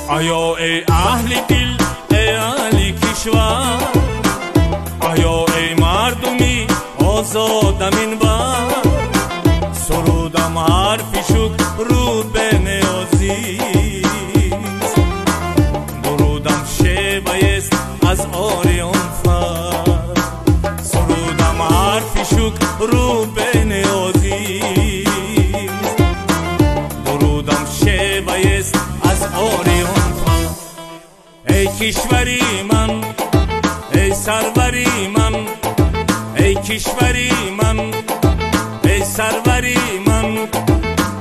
آیا ای اهل دل، ای اهل کشور، آیا ای مردمی آزادم این بر، سرودم حرفی شکر رو به نیازیست، درودم شیوه است از آریان فر، سرودم حرفی شکر رو به نیازیست، درودم شیوه است از آریان. ای کشوری من، ای سروری من، ای کشوری من، ای سروری من،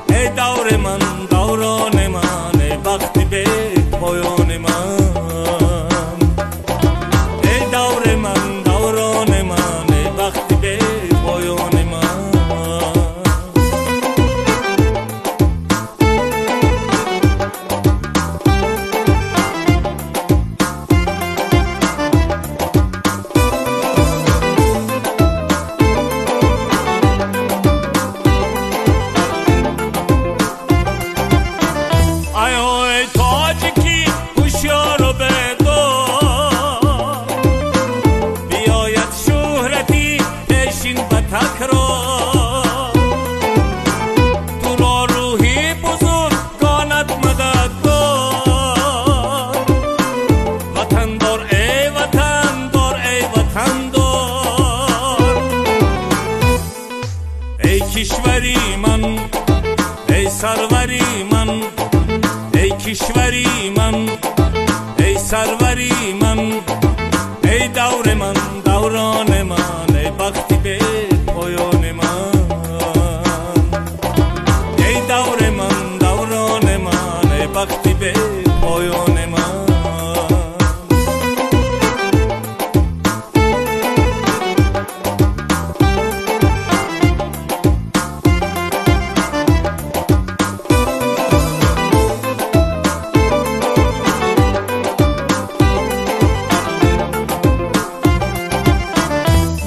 ای دور من، دوران من، ای وقت به پایان من، ای دور من، دوران من، ای وقت به پایان من. تو را روحی بزرگانت مدد دار، وطن دار ای وطن دار، ای وطن دار. ای کشوری من، ای سروری من، ای کشوری من، ای سروری من، ای دور من، دوران من، ای وقتی به پایان من، ای دور من، دوران من، ای وقتی به پایان من.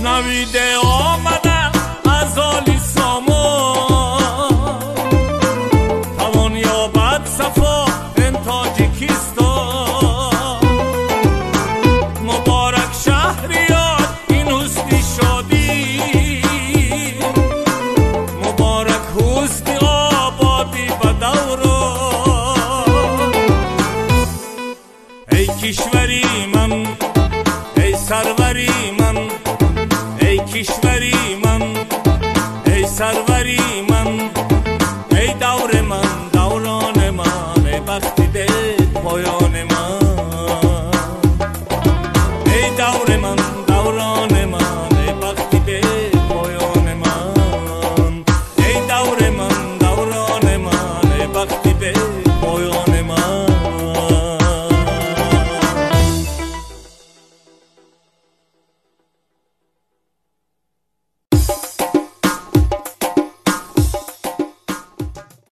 نوید آمد